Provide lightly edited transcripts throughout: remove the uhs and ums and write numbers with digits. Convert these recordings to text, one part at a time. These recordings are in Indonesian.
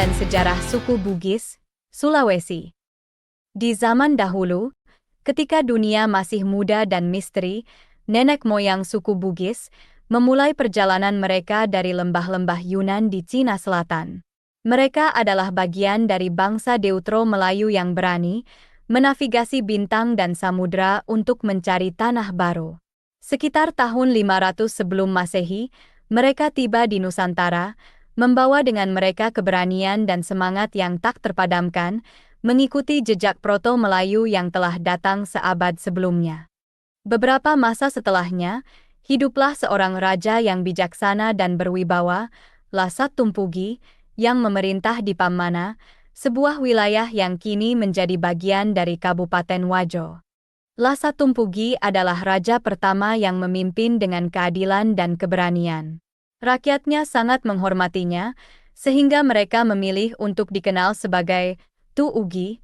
dan sejarah suku Bugis, Sulawesi. Di zaman dahulu, ketika dunia masih muda dan misteri, nenek moyang suku Bugis memulai perjalanan mereka dari lembah-lembah Yunan di Cina Selatan. Mereka adalah bagian dari bangsa Deutero Melayu yang berani menavigasi bintang dan samudra untuk mencari tanah baru. Sekitar tahun 500 sebelum Masehi, mereka tiba di Nusantara, membawa dengan mereka keberanian dan semangat yang tak terpadamkan, mengikuti jejak proto-Melayu yang telah datang seabad sebelumnya. Beberapa masa setelahnya, hiduplah seorang raja yang bijaksana dan berwibawa, Lasa Tumpugi, yang memerintah di Pamana, sebuah wilayah yang kini menjadi bagian dari Kabupaten Wajo. Lasa Tumpugi adalah raja pertama yang memimpin dengan keadilan dan keberanian. Rakyatnya sangat menghormatinya, sehingga mereka memilih untuk dikenal sebagai Tu Ugi,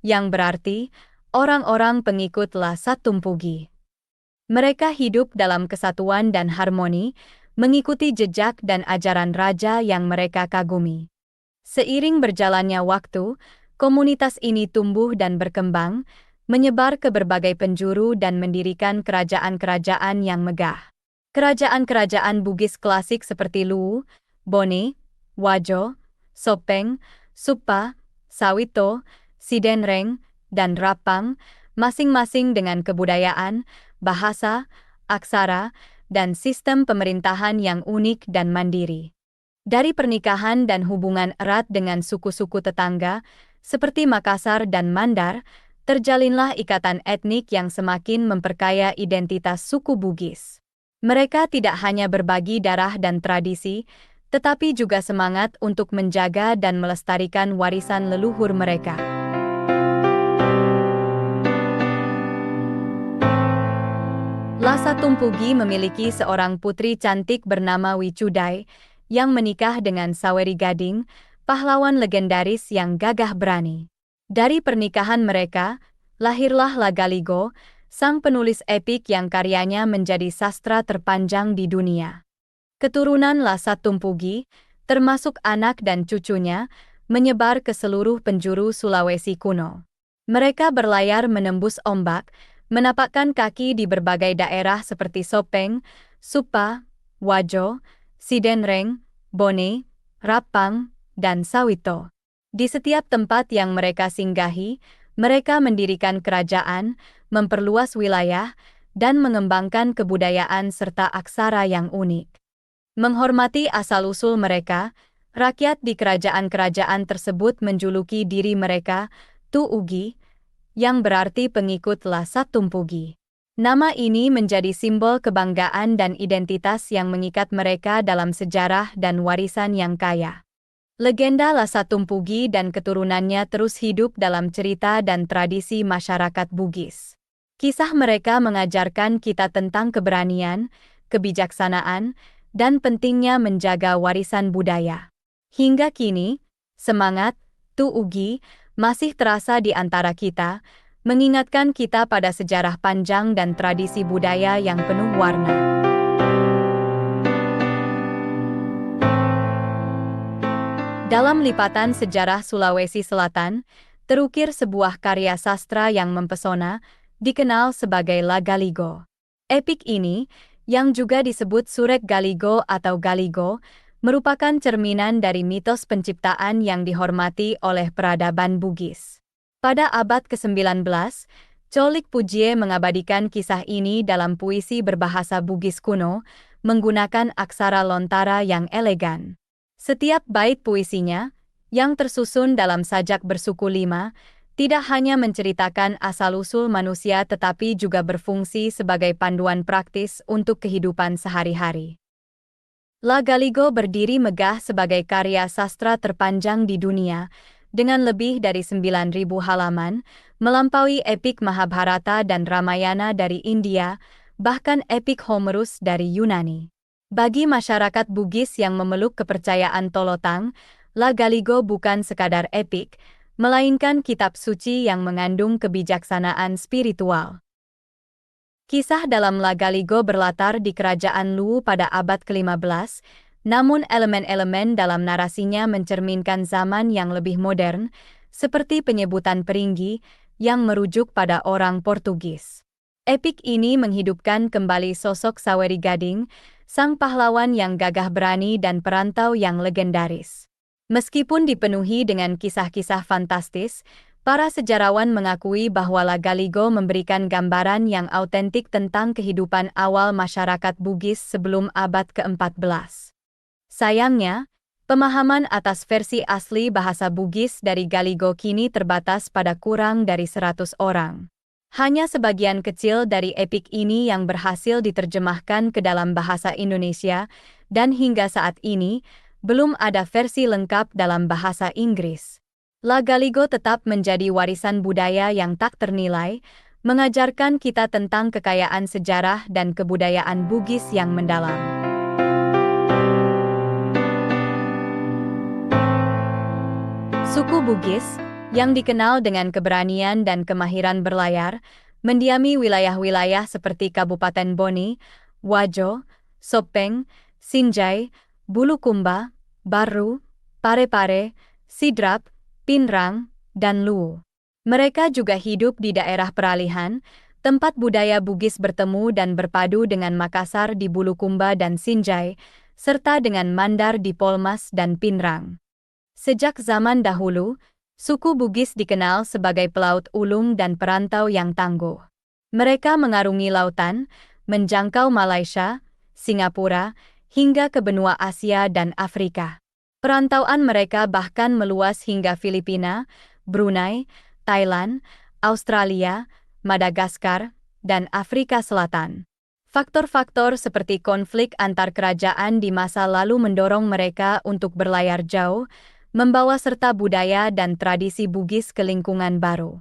yang berarti orang-orang pengikut Lasa Tumpugi. Mereka hidup dalam kesatuan dan harmoni, mengikuti jejak dan ajaran raja yang mereka kagumi. Seiring berjalannya waktu, komunitas ini tumbuh dan berkembang, menyebar ke berbagai penjuru dan mendirikan kerajaan-kerajaan yang megah. Kerajaan-kerajaan Bugis klasik seperti Luwu, Bone, Wajo, Sopeng, Supa, Sawito, Sidenreng, dan Rapang, masing-masing dengan kebudayaan, bahasa, aksara, dan sistem pemerintahan yang unik dan mandiri. Dari pernikahan dan hubungan erat dengan suku-suku tetangga, seperti Makassar dan Mandar, terjalinlah ikatan etnik yang semakin memperkaya identitas suku Bugis. Mereka tidak hanya berbagi darah dan tradisi, tetapi juga semangat untuk menjaga dan melestarikan warisan leluhur mereka. Lasa Tumpugi memiliki seorang putri cantik bernama Wicudai, yang menikah dengan Saweri Gading, pahlawan legendaris yang gagah berani. Dari pernikahan mereka, lahirlah Lagaligo, sang penulis epik yang karyanya menjadi sastra terpanjang di dunia. Keturunan Lasa Tumpugi, termasuk anak dan cucunya, menyebar ke seluruh penjuru Sulawesi kuno. Mereka berlayar menembus ombak, menapakkan kaki di berbagai daerah seperti Sopeng, Supa, Wajo, Sidenreng, Bone, Rapang, dan Sawito. Di setiap tempat yang mereka singgahi, mereka mendirikan kerajaan, memperluas wilayah, dan mengembangkan kebudayaan serta aksara yang unik. Menghormati asal-usul mereka, rakyat di kerajaan-kerajaan tersebut menjuluki diri mereka Tu Ugi, yang berarti pengikut Lasa Tumpugi. Nama ini menjadi simbol kebanggaan dan identitas yang mengikat mereka dalam sejarah dan warisan yang kaya. Legenda Lasa Tumpugi dan keturunannya terus hidup dalam cerita dan tradisi masyarakat Bugis. Kisah mereka mengajarkan kita tentang keberanian, kebijaksanaan, dan pentingnya menjaga warisan budaya. Hingga kini, semangat Tu Ugi masih terasa di antara kita, mengingatkan kita pada sejarah panjang dan tradisi budaya yang penuh warna. Dalam lipatan sejarah Sulawesi Selatan, terukir sebuah karya sastra yang mempesona, dikenal sebagai Lagaligo. Epik ini, yang juga disebut Surek Galigo atau Galigo, merupakan cerminan dari mitos penciptaan yang dihormati oleh peradaban Bugis. Pada abad ke-19, Colik Pujie mengabadikan kisah ini dalam puisi berbahasa Bugis kuno, menggunakan aksara lontara yang elegan. Setiap bait puisinya, yang tersusun dalam sajak bersuku 5, tidak hanya menceritakan asal-usul manusia tetapi juga berfungsi sebagai panduan praktis untuk kehidupan sehari-hari. Lagaligo berdiri megah sebagai karya sastra terpanjang di dunia, dengan lebih dari 9.000 halaman, melampaui epik Mahabharata dan Ramayana dari India, bahkan epik Homerus dari Yunani. Bagi masyarakat Bugis yang memeluk kepercayaan Tolotang, Lagaligo bukan sekadar epik, melainkan kitab suci yang mengandung kebijaksanaan spiritual. Kisah dalam Lagaligo berlatar di kerajaan Luwu pada abad ke-15, Namun elemen-elemen dalam narasinya mencerminkan zaman yang lebih modern, seperti penyebutan peringgi yang merujuk pada orang Portugis. Epik ini menghidupkan kembali sosok Saweri Gading, sang pahlawan yang gagah berani dan perantau yang legendaris. Meskipun dipenuhi dengan kisah-kisah fantastis, para sejarawan mengakui bahwa Lagaligo memberikan gambaran yang autentik tentang kehidupan awal masyarakat Bugis sebelum abad ke-14. Sayangnya, pemahaman atas versi asli bahasa Bugis dari Galigo kini terbatas pada kurang dari 100 orang. Hanya sebagian kecil dari epik ini yang berhasil diterjemahkan ke dalam bahasa Indonesia, dan hingga saat ini, belum ada versi lengkap dalam bahasa Inggris. Lagaligo tetap menjadi warisan budaya yang tak ternilai, mengajarkan kita tentang kekayaan sejarah dan kebudayaan Bugis yang mendalam. Suku Bugis, yang dikenal dengan keberanian dan kemahiran berlayar, mendiami wilayah-wilayah seperti Kabupaten Boni, Wajo, Sopeng, Sinjai, Bulukumba, Baru, Parepare, Sidrap, Pinrang, dan Luwu. Mereka juga hidup di daerah peralihan, tempat budaya Bugis bertemu dan berpadu dengan Makassar di Bulukumba dan Sinjai, serta dengan Mandar di Polmas dan Pinrang. Sejak zaman dahulu, suku Bugis dikenal sebagai pelaut ulung dan perantau yang tangguh. Mereka mengarungi lautan, menjangkau Malaysia, Singapura, hingga ke benua Asia dan Afrika. Perantauan mereka bahkan meluas hingga Filipina, Brunei, Thailand, Australia, Madagaskar, dan Afrika Selatan. Faktor-faktor seperti konflik antar kerajaan di masa lalu mendorong mereka untuk berlayar jauh, membawa serta budaya dan tradisi Bugis ke lingkungan baru.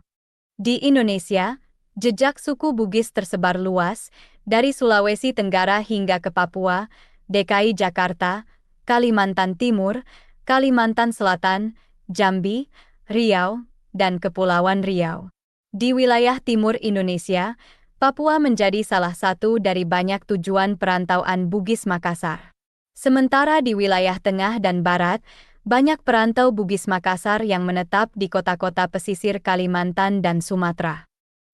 Di Indonesia, jejak suku Bugis tersebar luas, dari Sulawesi Tenggara hingga ke Papua, DKI Jakarta, Kalimantan Timur, Kalimantan Selatan, Jambi, Riau, dan Kepulauan Riau. Di wilayah timur Indonesia, Papua menjadi salah satu dari banyak tujuan perantauan Bugis Makassar. Sementara di wilayah tengah dan barat, banyak perantau Bugis Makassar yang menetap di kota-kota pesisir Kalimantan dan Sumatera.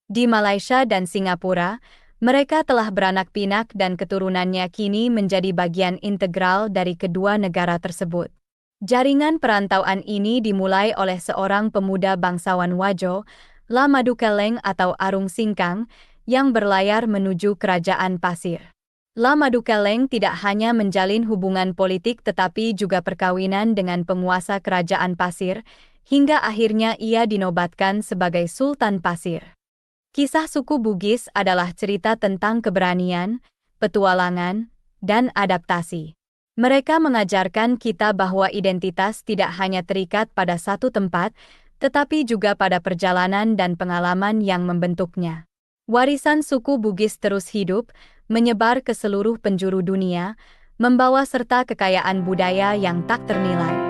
Di Malaysia dan Singapura, mereka telah beranak pinak dan keturunannya kini menjadi bagian integral dari kedua negara tersebut. Jaringan perantauan ini dimulai oleh seorang pemuda bangsawan Wajo, Lamadukeleng atau Arung Singkang, yang berlayar menuju Kerajaan Pasir. Lamadukeleng tidak hanya menjalin hubungan politik tetapi juga perkawinan dengan penguasa Kerajaan Pasir, hingga akhirnya ia dinobatkan sebagai Sultan Pasir. Kisah suku Bugis adalah cerita tentang keberanian, petualangan, dan adaptasi. Mereka mengajarkan kita bahwa identitas tidak hanya terikat pada satu tempat, tetapi juga pada perjalanan dan pengalaman yang membentuknya. Warisan suku Bugis terus hidup, menyebar ke seluruh penjuru dunia, membawa serta kekayaan budaya yang tak ternilai.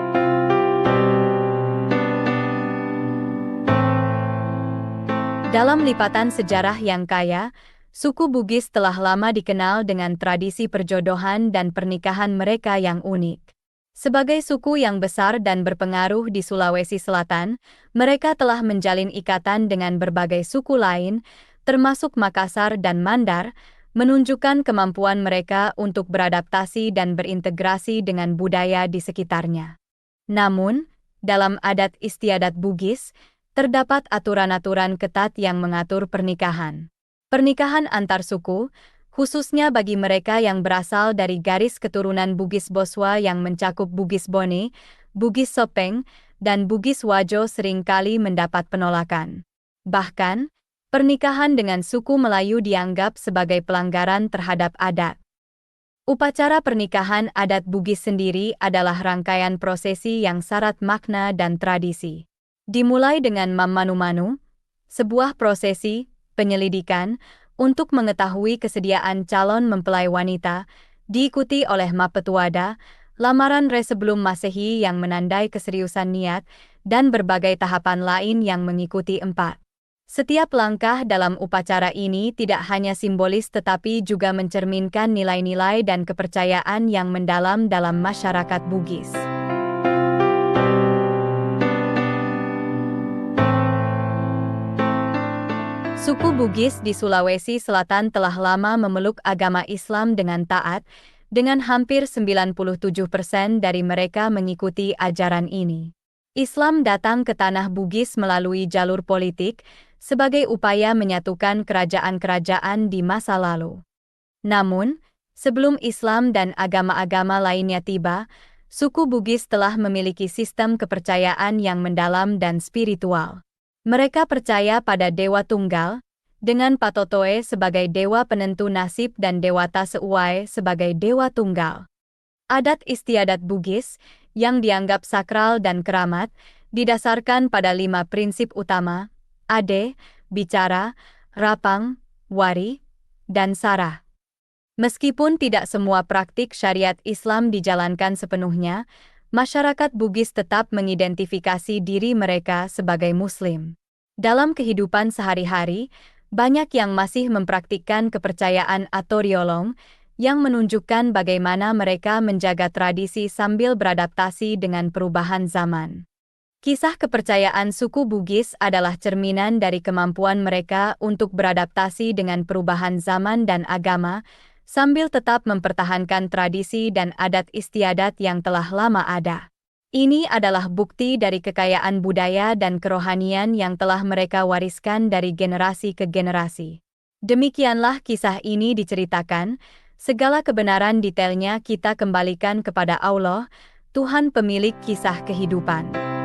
Dalam lipatan sejarah yang kaya, suku Bugis telah lama dikenal dengan tradisi perjodohan dan pernikahan mereka yang unik. Sebagai suku yang besar dan berpengaruh di Sulawesi Selatan, mereka telah menjalin ikatan dengan berbagai suku lain, termasuk Makassar dan Mandar, menunjukkan kemampuan mereka untuk beradaptasi dan berintegrasi dengan budaya di sekitarnya. Namun, dalam adat istiadat Bugis, terdapat aturan-aturan ketat yang mengatur pernikahan. Pernikahan antar suku, khususnya bagi mereka yang berasal dari garis keturunan Bugis Boswa yang mencakup Bugis Boni, Bugis Sopeng, dan Bugis Wajo seringkali mendapat penolakan. Bahkan, pernikahan dengan suku Melayu dianggap sebagai pelanggaran terhadap adat. Upacara pernikahan adat Bugis sendiri adalah rangkaian prosesi yang syarat makna dan tradisi. Dimulai dengan Mamanu-Manu, sebuah prosesi penyelidikan untuk mengetahui kesediaan calon mempelai wanita, diikuti oleh Mapetuada, lamaran re sebelum Masehi yang menandai keseriusan niat, dan berbagai tahapan lain yang mengikuti 4. Setiap langkah dalam upacara ini tidak hanya simbolis tetapi juga mencerminkan nilai-nilai dan kepercayaan yang mendalam dalam masyarakat Bugis. Suku Bugis di Sulawesi Selatan telah lama memeluk agama Islam dengan taat, dengan hampir 97% dari mereka mengikuti ajaran ini. Islam datang ke tanah Bugis melalui jalur politik, sebagai upaya menyatukan kerajaan-kerajaan di masa lalu. Namun, sebelum Islam dan agama-agama lainnya tiba, suku Bugis telah memiliki sistem kepercayaan yang mendalam dan spiritual. Mereka percaya pada Dewa Tunggal, dengan Patotoe sebagai dewa penentu nasib dan Dewata Seuai sebagai dewa tunggal. Adat istiadat Bugis, yang dianggap sakral dan keramat, didasarkan pada 5 prinsip utama: ade, bicara, rapang, wari, dan sarah. Meskipun tidak semua praktik syariat Islam dijalankan sepenuhnya, masyarakat Bugis tetap mengidentifikasi diri mereka sebagai Muslim. Dalam kehidupan sehari-hari, banyak yang masih mempraktikkan kepercayaan atau riolong, yang menunjukkan bagaimana mereka menjaga tradisi sambil beradaptasi dengan perubahan zaman. Kisah kepercayaan suku Bugis adalah cerminan dari kemampuan mereka untuk beradaptasi dengan perubahan zaman dan agama, sambil tetap mempertahankan tradisi dan adat istiadat yang telah lama ada. Ini adalah bukti dari kekayaan budaya dan kerohanian yang telah mereka wariskan dari generasi ke generasi. Demikianlah kisah ini diceritakan, segala kebenaran detailnya kita kembalikan kepada Allah, Tuhan pemilik kisah kehidupan.